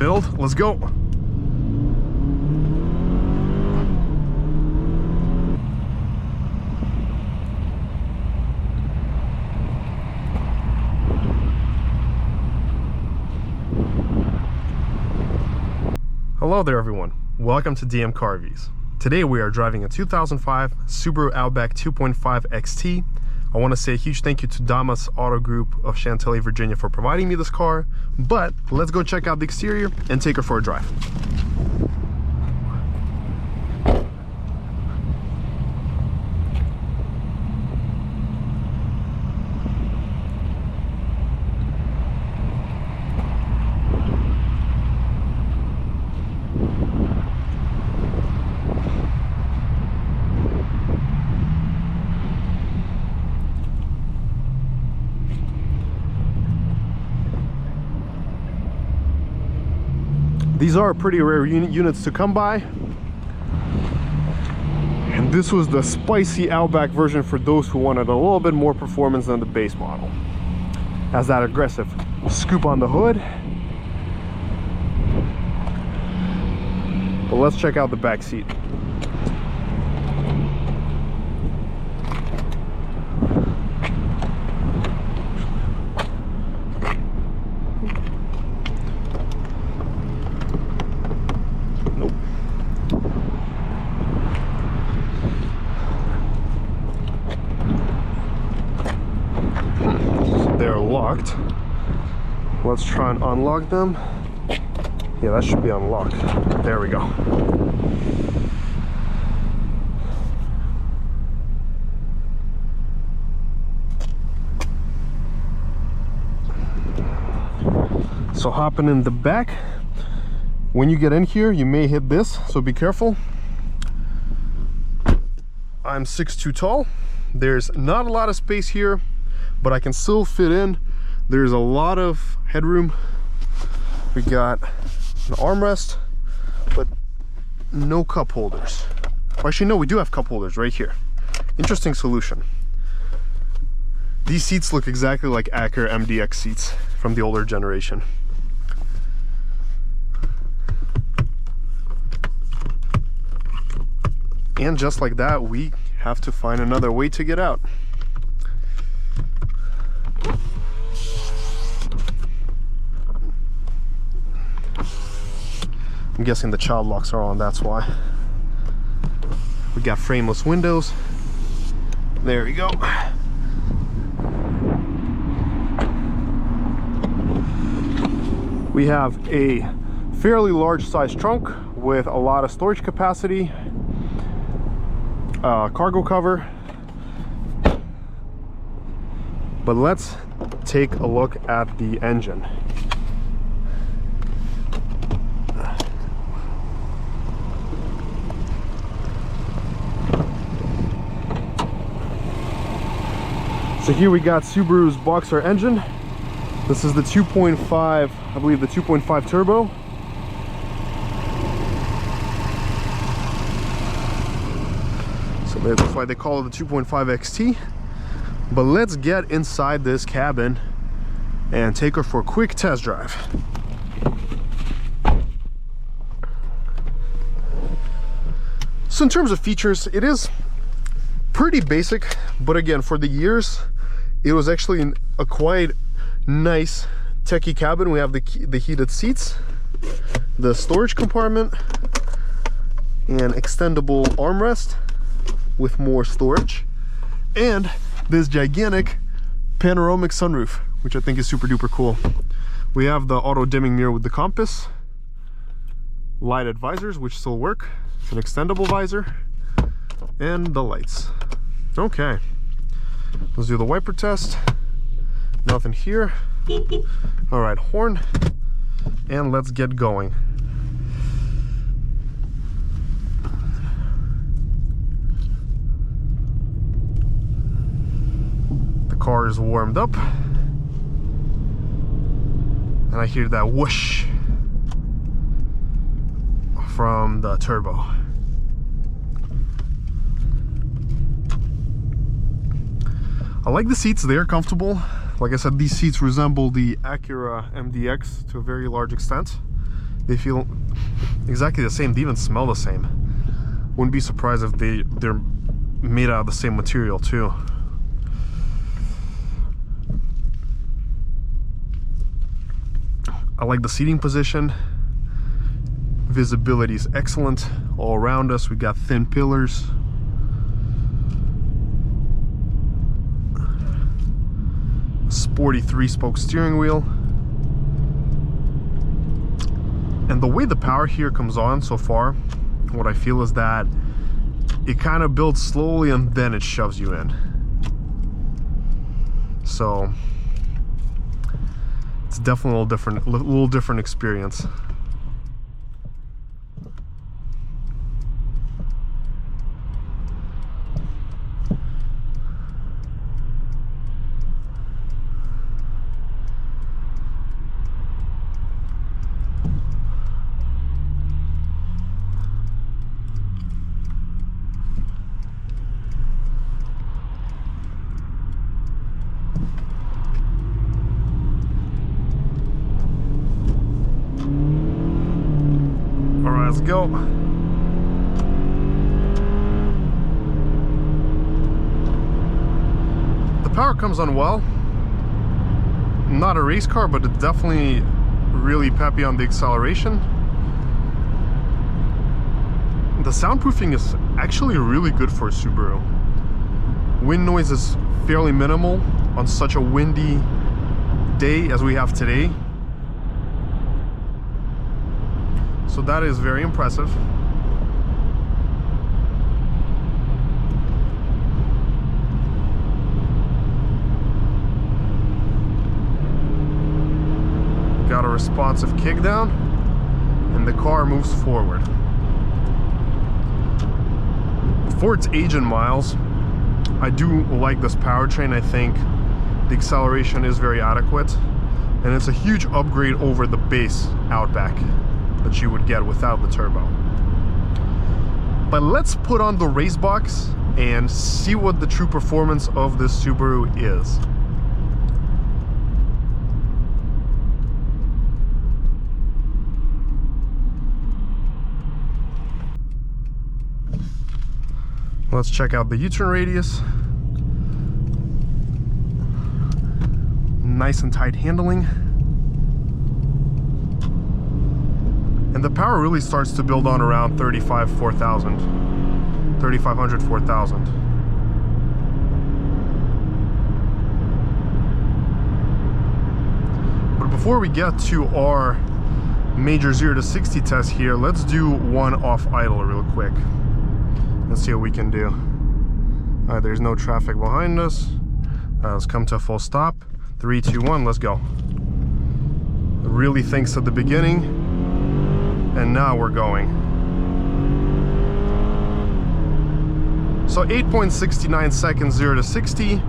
build. Let's go. Hello there everyone, welcome to DM Car Reviews. Today we are driving a 2005 Subaru Outback 2.5 XT. I want to say a huge thank you to Damas Auto Group of Chantilly, Virginia for providing me this car, but let's go check out the exterior and take her for a drive. These are pretty rare units to come by. And this was the spicy Outback version for those who wanted a little bit more performance than the base model. Has that aggressive scoop on the hood. But let's check out the back seat. They're locked. Let's try and unlock them. Yeah, that should be unlocked. There we go. So hopping in the back, when you get in here you may hit this, so be careful. I'm 6'2" tall. There's not a lot of space here, but I can still fit in. There's a lot of headroom. We got an armrest, but no cup holders. Or actually, no, we do have cup holders right here. Interesting solution. These seats look exactly like Acura MDX seats from the older generation. And just like that, we have to find another way to get out. I'm guessing the child locks are on, that's why. We got frameless windows. There we go. We have a fairly large size trunk with a lot of storage capacity. Cargo cover. But let's take a look at the engine. So here we got Subaru's Boxer engine. This is the 2.5, I believe the 2.5 turbo. So that's why they call it the 2.5 XT. But let's get inside this cabin and take her for a quick test drive. So in terms of features, it is pretty basic, but again, for the years, it was actually a quite nice techie cabin. We have the heated seats, the storage compartment, and extendable armrest with more storage, and this gigantic panoramic sunroof, which I think is super duper cool. We have the auto dimming mirror with the compass, lighted visors which still work, an extendable visor, and the lights. Okay, let's do the wiper test. Nothing here. All right, horn, and let's get going. The car is warmed up, and I hear that whoosh from the turbo. I like the seats, they're comfortable. Like I said, these seats resemble the Acura MDX to a very large extent. They feel exactly the same. They even smell the same. Wouldn't be surprised if they're made out of the same material too. I like the seating position. Visibility is excellent all around us. We got thin pillars. Sporty 3-spoke steering wheel. And the way the power here comes on so far, what I feel is that it kind of builds slowly and then it shoves you in. So it's definitely a little different experience. Let's go. The power comes on well. Not a race car, but it's definitely really peppy on the acceleration. The soundproofing is actually really good for a Subaru. Wind noise is fairly minimal on such a windy day as we have today. So that is very impressive. Got a responsive kick down, and the car moves forward. For its age and miles, I do like this powertrain. I think the acceleration is very adequate, and it's a huge upgrade over the base Outback that you would get without the turbo. But let's put on the RaceBox and see what the true performance of this Subaru is. Let's check out the U-turn radius. Nice and tight handling. And the power really starts to build on around 3,500, 4,000. But before we get to our major 0 to 60 test here, let's do one off idle real quick. Let's see what we can do. All right, there's no traffic behind us. Let's come to a full stop. 3, 2, 1, let's go. Really thinks at the beginning. And now we're going. So 8.69 seconds 0 to 60,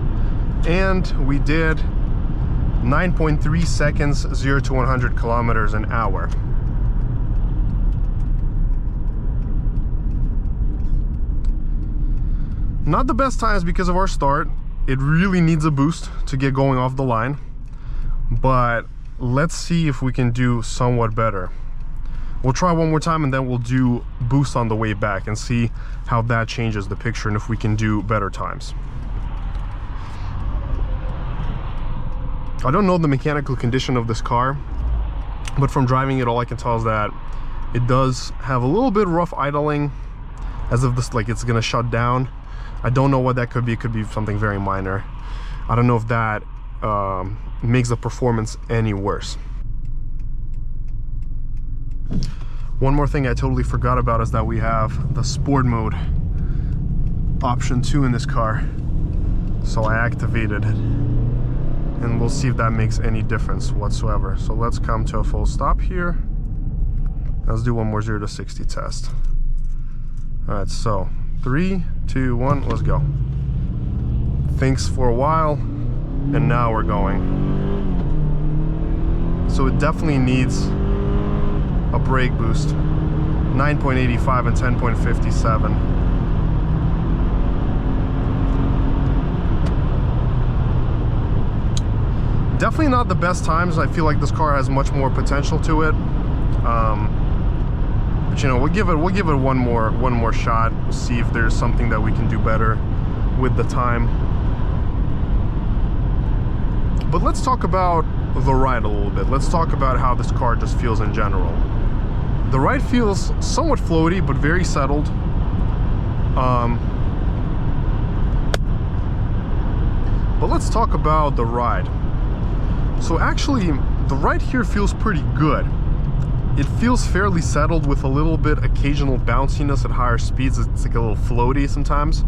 and we did 9.3 seconds 0 to 100 kilometers an hour. Not the best times because of our start. It really needs a boost to get going off the line, but let's see if we can do somewhat better. We'll try one more time and then we'll do boost on the way back and see how that changes the picture and if we can do better times. I don't know the mechanical condition of this car, but from driving it, all I can tell is that it does have a little bit rough idling, as if this, like, it's gonna shut down. I don't know what that could be. It could be something very minor. I don't know if that makes the performance any worse. One more thing I totally forgot about is that we have the sport mode option 2 in this car. So I activated it, and we'll see if that makes any difference whatsoever. So let's come to a full stop here. Let's do one more 0 to 60 test. All right, so 3, 2, 1, let's go. Thinks for a while, and now we're going. So it definitely needs a brake boost. 9.85 and 10.57. Definitely not the best times. I feel like this car has much more potential to it. But you know, we'll give it one more shot. We'll see if there's something that we can do better with the time. But let's talk about the ride a little bit. Let's talk about how this car just feels in general. The ride feels somewhat floaty, but very settled. But let's talk about the ride. So actually, the ride here feels pretty good. It feels fairly settled with a little bit occasional bounciness at higher speeds. It's like a little floaty sometimes.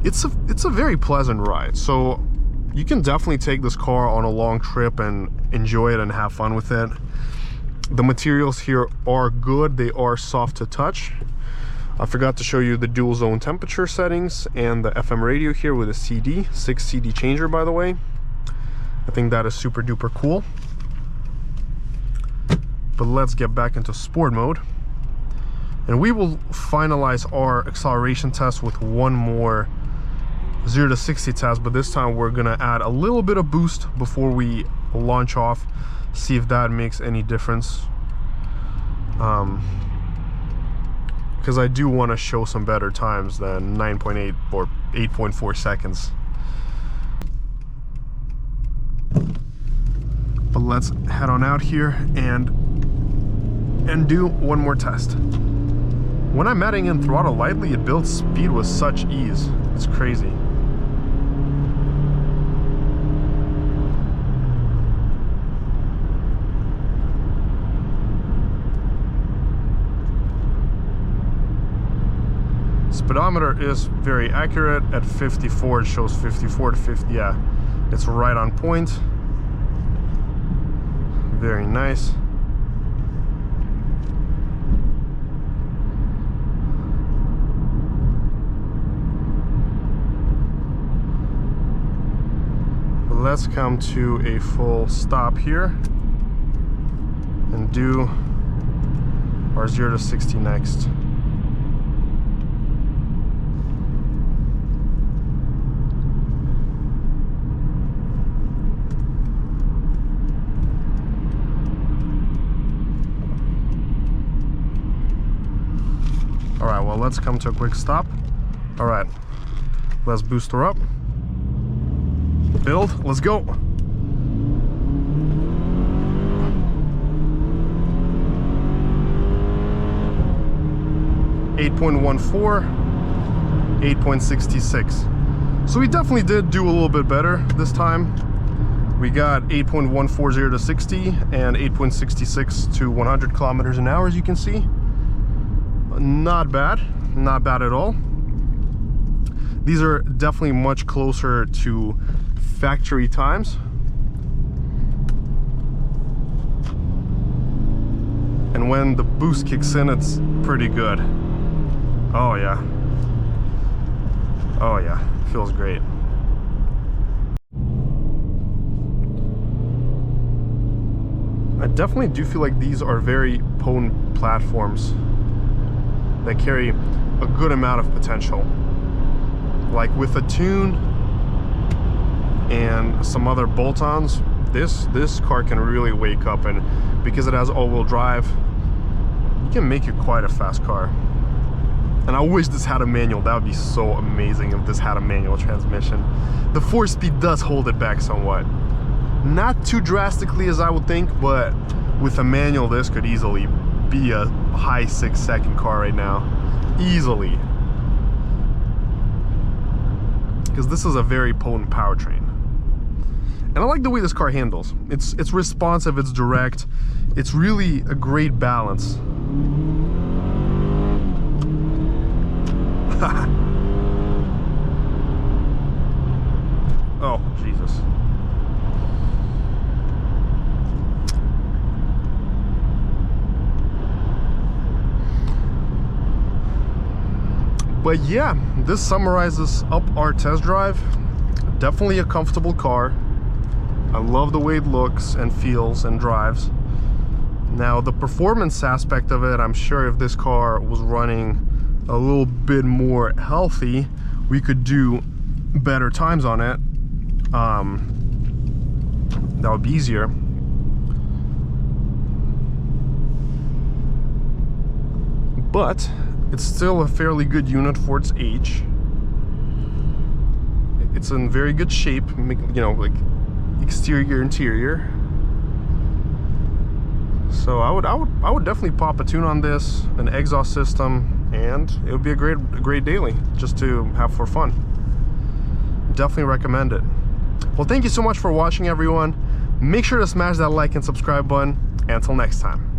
It's a very pleasant ride. So you can definitely take this car on a long trip and enjoy it and have fun with it. The materials here are good. They are soft to touch. I forgot to show you the dual zone temperature settings and the FM radio here with a CD, 6 CD changer, by the way. I think that is super duper cool. But let's get back into sport mode. And we will finalize our acceleration test with one more 0 to 60 test, but this time we're gonna add a little bit of boost before we launch off, see if that makes any difference. Because I do want to show some better times than 9.8 or 8.4 seconds. But let's head on out here and do one more test. When I'm adding in throttle lightly, it builds speed with such ease. It's crazy. Speedometer is very accurate. At 54, it shows 54 to 50. Yeah, it's right on point. Very nice. Let's come to a full stop here and do our 0 to 60 next. All right, well, let's come to a quick stop. All right, let's boost her up. Build, let's go. .14, 8.66. So we definitely did do a little bit better this time. We got 8.140 to 60 and 8.66 to 100 kilometers an hour, as you can see. Not bad at all. These are definitely much closer to factory times. And when the boost kicks in, it's pretty good. Oh yeah. Oh yeah, feels great. I definitely do feel like these are very potent platforms that carry a good amount of potential. Like with a tune and some other bolt-ons, this car can really wake up, and because it has all-wheel drive, you can make it quite a fast car. And I wish this had a manual. That would be so amazing if this had a manual transmission. The 4-speed does hold it back somewhat. Not too drastically as I would think, but with a manual, this could easily be a high 6-second car right now. Easily. Because this is a very potent powertrain. And I like the way this car handles. It's responsive, it's direct. It's really a great balance. Oh, Jesus. But yeah, this summarizes up our test drive. Definitely a comfortable car. I love the way it looks and feels and drives. Now, the performance aspect of it, I'm sure if this car was running a little bit more healthy, we could do better times on it. That would be easier. but it's still a fairly good unit for its age. It's in very good shape, you know, like exterior, interior. So I would definitely pop a tune on this, an exhaust system, and it would be a great daily just to have for fun. Definitely recommend it. Well, thank you so much for watching, everyone. Make sure to smash that like and subscribe button. Until next time.